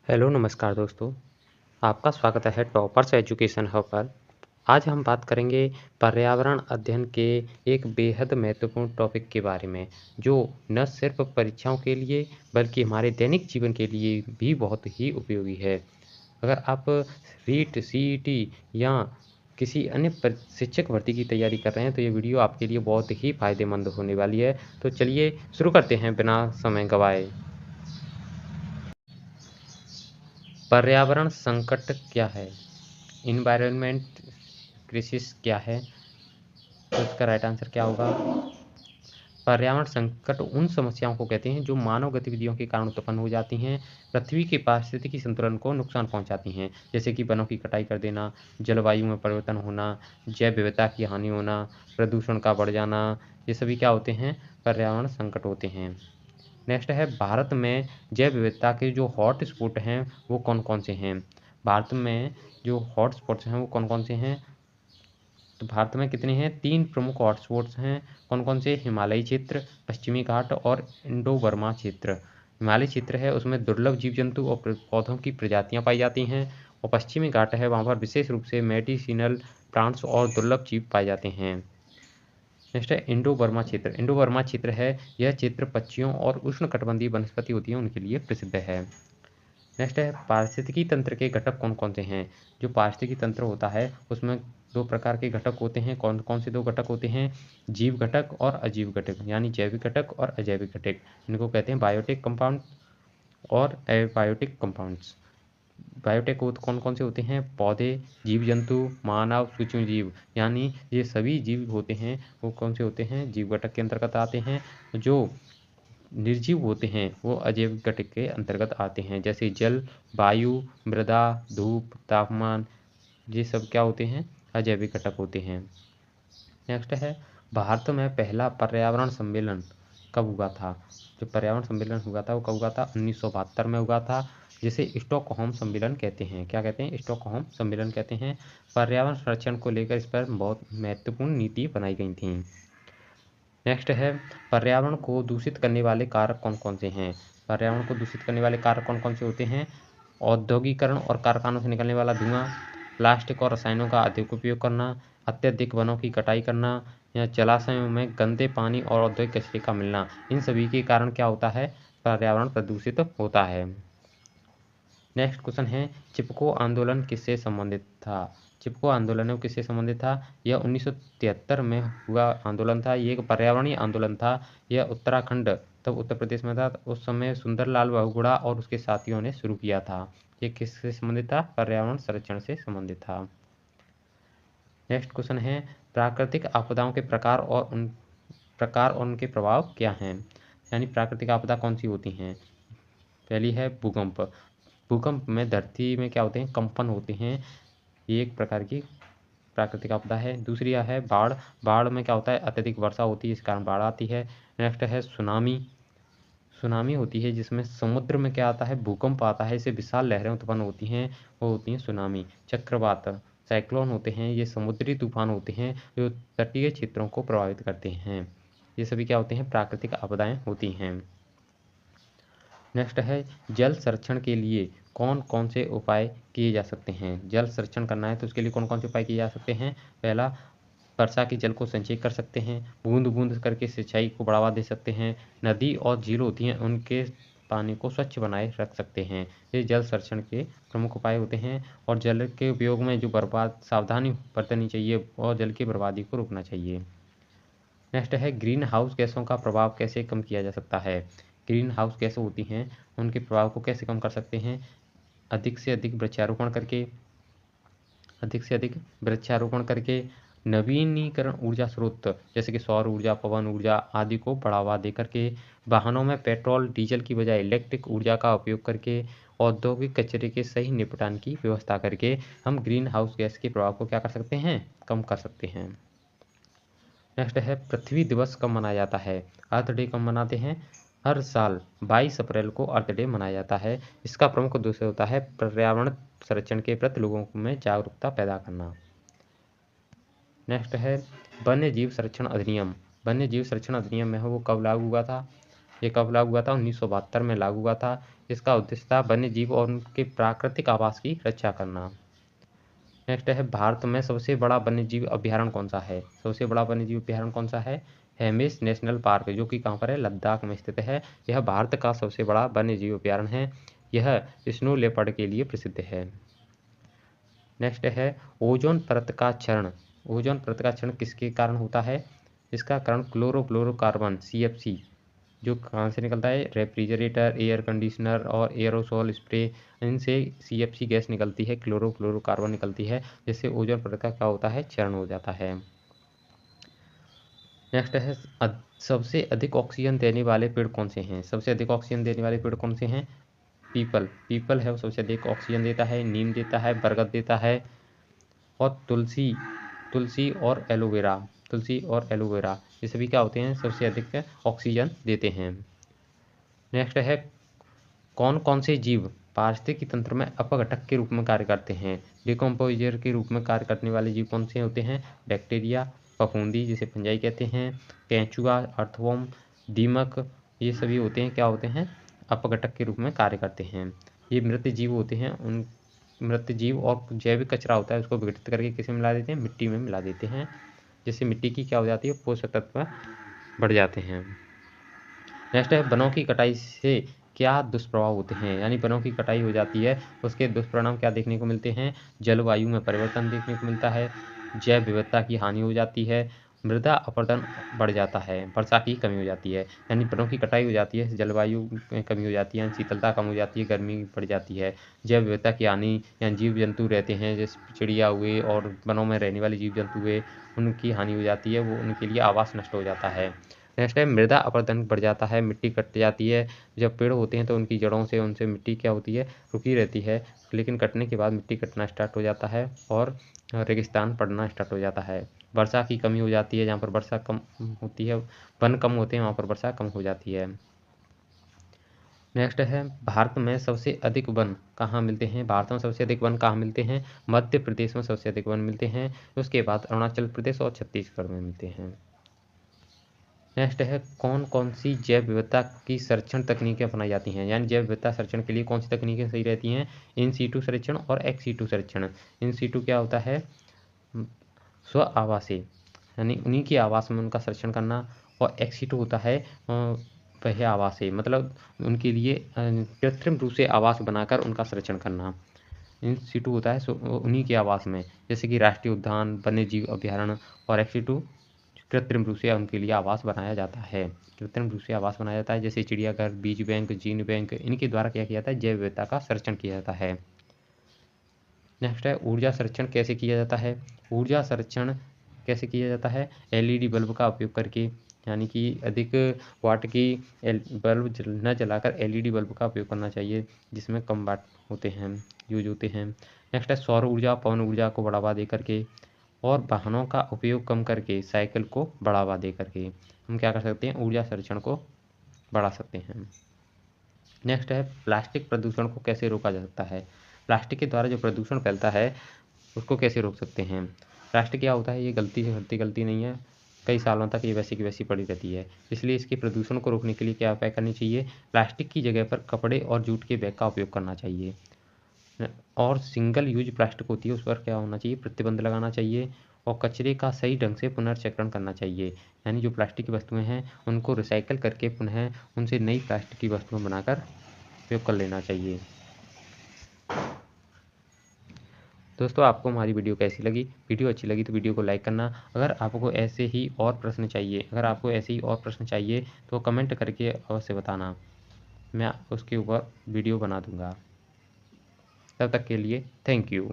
Hello नमस्कार दोस्तों, आपका स्वागत है टॉपर्स एजुकेशन हब पर। आज हम बात करेंगे पर्यावरण अध्ययन के एक बेहद महत्वपूर्ण टॉपिक के बारे में, जो न सिर्फ परीक्षाओं के लिए बल्कि हमारे दैनिक जीवन के लिए भी बहुत ही उपयोगी है। अगर आप रीट, सीईटी या किसी अन्य शिक्षक भर्ती की तैयारी कर रहे हैं तो ये वीडियो आपके लिए बहुत ही फायदेमंद होने वाली है। तो चलिए शुरू करते हैं बिना समय गंवाए। पर्यावरण संकट क्या है? इन्वायरमेंट क्राइसिस क्या है? तो इसका राइट आंसर क्या होगा? पर्यावरण संकट उन समस्याओं को कहते हैं जो मानव गतिविधियों के कारण उत्पन्न हो जाती हैं, पृथ्वी के पारिस्थितिकी संतुलन को नुकसान पहुंचाती हैं, जैसे कि वनों की कटाई कर देना, जलवायु में परिवर्तन होना, जैव विविधता की हानि होना, प्रदूषण का बढ़ जाना। ये सभी क्या होते हैं? पर्यावरण संकट होते हैं। नेक्स्ट है भारत में जैव विविधता के जो हॉट स्पॉट हैं वो कौन कौन से हैं? भारत में जो हॉट स्पॉट्स हैं वो कौन कौन से हैं? तो भारत में कितने हैं? 3 प्रमुख हॉट स्पॉट्स हैं। कौन कौन से? हिमालयी क्षेत्र, पश्चिमी घाट और इंडो बर्मा क्षेत्र। हिमालयी क्षेत्र है उसमें दुर्लभ जीव जंतु और पौधों की प्रजातियां पाई जाती हैं, और पश्चिमी घाट है वहाँ पर विशेष रूप से मेडिसिनल प्लांट्स और दुर्लभ जीव पाए जाते हैं। नेक्स्ट है इंडो बर्मा क्षेत्र। इंडो बर्मा क्षेत्र है, यह क्षेत्र पक्षियों और उष्णकटिबंधीय वनस्पति होती हैं उनके लिए प्रसिद्ध है। नेक्स्ट है पारिस्थितिकी तंत्र के घटक कौन कौन से हैं? जो पारिस्थितिकी तंत्र होता है उसमें 2 प्रकार के घटक होते हैं। कौन कौन से 2 घटक होते हैं? जीव घटक और अजीव घटक, यानी जैविक घटक और अजैविक घटक। इनको कहते हैं बायोटिक कंपाउंड और एबायोटिक कंपाउंड्स। बायोटेक कौन कौन से होते हैं? पौधे, जीव जंतु, मानव, सूक्ष्म जीव, यानी ये सभी जीव होते हैं वो कौन से होते हैं? जीव घटक के अंतर्गत आते हैं। जो निर्जीव होते हैं वो अजैविक घटक के अंतर्गत आते हैं, जैसे जल, वायु, मृदा, धूप, तापमान। ये सब क्या होते हैं? अजैविक घटक होते हैं। नेक्स्ट है भारत में पहला पर्यावरण सम्मेलन कब हुआ था? जो पर्यावरण सम्मेलन हुआ था वो कब हुआ था? 1972 में हुआ था, जिसे स्टॉकहोम सम्मेलन कहते हैं। क्या कहते हैं? स्टॉकहोम सम्मेलन कहते हैं। पर्यावरण संरक्षण को लेकर इस पर बहुत महत्वपूर्ण नीति बनाई गई थी। नेक्स्ट है पर्यावरण को दूषित करने वाले कारक कौन कौन से हैं? पर्यावरण को दूषित करने वाले कारक कौन कौन से होते हैं? औद्योगिकरण और कारखानों से निकलने वाला धुआं, प्लास्टिक और रसायनों का अधिक उपयोग करना, अत्यधिक वनों की कटाई करना, या जलाशयों में गंदे पानी और औद्योगिक कचरे का मिलना। इन सभी के कारण क्या होता है? पर्यावरण प्रदूषित होता है। नेक्स्ट क्वेश्चन है चिपको आंदोलन किससे संबंधित था? चिपको आंदोलन किससे संबंधित था? यह 1973 में हुआ आंदोलन था। ये एक पर्यावरणीय आंदोलन था। यह उत्तराखंड, तब उत्तर प्रदेश में था, उस समय सुंदरलाल बहुगुणा और उसके साथियों ने शुरू किया था। ये किससे संबंधित था? पर्यावरण संरक्षण से संबंधित था। नेक्स्ट क्वेश्चन है प्राकृतिक आपदाओं के प्रकार और उनके प्रभाव क्या हैं? यानी प्राकृतिक आपदा कौन सी होती हैं? पहली है भूकंप। भूकंप में धरती में क्या होते हैं? कंपन होते हैं। ये एक प्रकार की प्राकृतिक आपदा है। दूसरी है बाढ़। बाढ़ में क्या होता है? अत्यधिक वर्षा होती है, इस कारण बाढ़ आती है। नेक्स्ट है सुनामी। सुनामी होती है जिसमें समुद्र में क्या आता है? भूकंप आता है, इससे विशाल लहरें उत्पन्न होती हैं, वो होती हैं सुनामी। चक्रवात, साइक्लोन होते हैं, ये समुद्री तूफान होते हैं जो तटीय क्षेत्रों को प्रभावित करते हैं। ये सभी क्या होते हैं? प्राकृतिक आपदाएं होती हैं। नेक्स्ट है जल संरक्षण के लिए कौन कौन से उपाय किए जा सकते हैं? जल संरक्षण करना है तो उसके लिए कौन कौन से उपाय किए जा सकते हैं? पहला, वर्षा के जल को संचय कर सकते हैं, बूंद बूंद करके सिंचाई को बढ़ावा दे सकते हैं, नदी और झील होती हैं उनके पानी को स्वच्छ बनाए रख सकते हैं। ये जल संरक्षण के प्रमुख उपाय होते हैं। और जल के उपयोग में जो सावधानी बरतनी चाहिए और जल की बर्बादी को रोकना चाहिए। नेक्स्ट है ग्रीन हाउस गैसों का प्रभाव कैसे कम किया जा सकता है? ग्रीन हाउस गैसें होती हैं उनके प्रभाव को कैसे कम कर सकते हैं? अधिक से अधिक वृक्षारोपण करके, नवीनीकरण ऊर्जा स्रोत जैसे कि सौर ऊर्जा, पवन ऊर्जा आदि को बढ़ावा दे करके, वाहनों में पेट्रोल डीजल की बजाय इलेक्ट्रिक ऊर्जा का उपयोग करके, औद्योगिक कचरे के सही निपटान की व्यवस्था करके हम ग्रीन हाउस गैस के प्रभाव को क्या कर सकते हैं? कम कर सकते हैं। नेक्स्ट है पृथ्वी दिवस कब मनाया जाता है? अर्थ डे कब मनाते हैं? हर साल 22 अप्रैल को अर्थ डे मनाया जाता है। इसका प्रमुख उद्देश्य होता है पर्यावरण संरक्षण के प्रति लोगों में जागरूकता पैदा करना। नेक्स्ट है वन्य जीव संरक्षण अधिनियम। वन्य जीव संरक्षण अधिनियम है वो कब लागू हुआ था? ये कब लागू हुआ था? 1972 में लागू हुआ था। इसका उद्देश्य था वन्य जीव और उनके प्राकृतिक आवास की रक्षा करना। नेक्स्ट है भारत में सबसे बड़ा वन्यजीव अभ्यारण्य कौन सा है? सबसे बड़ा वन्यजीव अभ्यारण्य कौन सा है? हेमिस नेशनल पार्क, जो कि कहाँ पर है? लद्दाख में स्थित है। यह भारत का सबसे बड़ा वन्यजीव अभ्यारण्य है। यह स्नो लेपर्ड के लिए प्रसिद्ध है। नेक्स्ट है ओजोन परत का क्षरण। ओजोन परत का क्षरण किसके कारण होता है? इसका कारण क्लोरोफ्लोरोकार्बन CFC, जो कहाँ से निकलता है? रेफ्रिजरेटर, एयर कंडीशनर और एयरोसोल स्प्रे, इनसे CFC गैस निकलती है, क्लोरोफ्लोरोकार्बन निकलती है, जिससे ओजोन परत का क्या होता है? क्षरण हो जाता है। नेक्स्ट है सबसे अधिक ऑक्सीजन देने वाले पेड़ कौन से हैं? सबसे अधिक ऑक्सीजन देने वाले पेड़ कौन से हैं? पीपल है वो सबसे अधिक ऑक्सीजन देता है। नीम देता है, बरगद देता है और तुलसी और एलोवेरा ये सभी क्या होते हैं? सबसे अधिक ऑक्सीजन देते हैं। नेक्स्ट है कौन कौन से जीव पारिस्थितिकी तंत्र में अपघटक के रूप में कार्य करते हैं? डिकम्पोजर के रूप में कार्य करने वाले जीव कौन से होते हैं? बैक्टीरिया, फफूंदी जिसे फंजाई कहते हैं, केंचुआ, अर्थवर्म, दीमक, ये सभी होते हैं क्या होते हैं? अपघटक के रूप में कार्य करते हैं। ये मृत जीव होते हैं। उन मृत जीव और जैविक कचरा होता है उसको विघटित करके किसे मिला देते हैं? मिट्टी में मिला देते हैं, जिससे मिट्टी की क्या हो जाती है? पोषक तत्व बढ़ जाते हैं। नेक्स्ट है वनों की कटाई से क्या दुष्प्रभाव होते हैं? यानी वनों की कटाई हो जाती है, उसके दुष्परिणाम क्या देखने को मिलते हैं? जलवायु में परिवर्तन देखने को मिलता है, जैव विविधता की हानि हो जाती है, मृदा अपरदन बढ़ जाता है, वर्षा की कमी हो जाती है। यानी वनों की कटाई हो जाती है, जलवायु में कमी हो जाती है, शीतलता कम हो जाती है, गर्मी बढ़ जाती है, जैव विविधता की हानि, यानी जीव जंतु रहते हैं जैसे चिड़िया हुए और वनों में रहने वाले जीव जंतु हुए, उनकी हानि हो जाती है, वो उनके लिए आवास नष्ट हो जाता है। नेक्स्ट है मृदा अपरदन बढ़ जाता है, मिट्टी कट जाती है। जब पेड़ होते हैं तो उनकी जड़ों से उनसे मिट्टी क्या होती है? रुकी रहती है, लेकिन कटने के बाद मिट्टी कटना स्टार्ट हो जाता है और रेगिस्तान पड़ना स्टार्ट हो जाता है। वर्षा की कमी हो जाती है, जहाँ पर वर्षा कम होती है, वन कम होते हैं, वहाँ पर वर्षा कम हो जाती है। नेक्स्ट है भारत में सबसे अधिक वन कहाँ मिलते हैं? भारत में सबसे अधिक वन कहाँ मिलते हैं? मध्य प्रदेश में सबसे अधिक वन मिलते हैं, उसके बाद अरुणाचल प्रदेश और छत्तीसगढ़ में मिलते हैं। नेक्स्ट है कौन कौन सी जैव विविधता की संरक्षण तकनीकें अपनाई जाती हैं? यानी जैव विविधता संरक्षण के लिए कौन सी तकनीकें सही रहती हैं? इन सीटू संरक्षण और एक्स सीटू संरक्षण। इन सीटू क्या होता है? स्व आवासी, यानी उन्हीं की आवास में उनका संरक्षण करना, और एक्स सीटू होता है वह आवासी, मतलब उनके लिए कृत्रिम रूप से आवास बनाकर उनका संरक्षण करना। इन सीटू होता है उन्हीं के आवास में, जैसे कि राष्ट्रीय उद्यान, वन्य जीव अभ्यारण्य, और एक्स सीटू कृत्रिम रूप से उनके लिए आवास बनाया जाता है। कृत्रिम रूप से आवास बनाया जाता है, जैसे चिड़ियाघर, बीज बैंक, जीन बैंक, इनके द्वारा क्या किया जाता है? जैव विविधता का संरक्षण किया जाता है। नेक्स्ट है ऊर्जा संरक्षण कैसे किया जाता है? ऊर्जा संरक्षण कैसे किया जाता है? LED बल्ब का उपयोग करके, यानी कि अधिक वाट की बल्ब न जलाकर LED बल्ब का उपयोग करना चाहिए, जिसमें कम वाट होते हैं, यूज होते हैं। नेक्स्ट है सौर ऊर्जा, पवन ऊर्जा को बढ़ावा दे करके, और वाहनों का उपयोग कम करके, साइकिल को बढ़ावा दे करके हम क्या कर सकते हैं? ऊर्जा संरक्षण को बढ़ा सकते हैं। नेक्स्ट है प्लास्टिक प्रदूषण को कैसे रोका जा सकता है? प्लास्टिक के द्वारा जो प्रदूषण फैलता है उसको कैसे रोक सकते हैं? प्लास्टिक क्या होता है? ये गलती से घटती गलती नहीं है, कई सालों तक ये वैसी की वैसी पड़ी रहती है, इसलिए इसके प्रदूषण को रोकने के लिए क्या उपाय करनी चाहिए? प्लास्टिक की जगह पर कपड़े और जूट के बैग का उपयोग करना चाहिए, और सिंगल यूज प्लास्टिक होती है उस पर क्या होना चाहिए? प्रतिबंध लगाना चाहिए, और कचरे का सही ढंग से पुनर्चक्रण करना चाहिए, यानी जो प्लास्टिक की वस्तुएं हैं उनको रिसाइकल करके पुनः उनसे नई प्लास्टिक की वस्तुएं बनाकर उपयोग कर लेना चाहिए। दोस्तों आपको हमारी वीडियो कैसी लगी? वीडियो अच्छी लगी तो वीडियो को लाइक करना। अगर आपको ऐसे ही और प्रश्न चाहिए तो कमेंट करके अवश्य बताना, मैं उसके ऊपर वीडियो बना दूंगा। तब तक के लिए थैंक यू।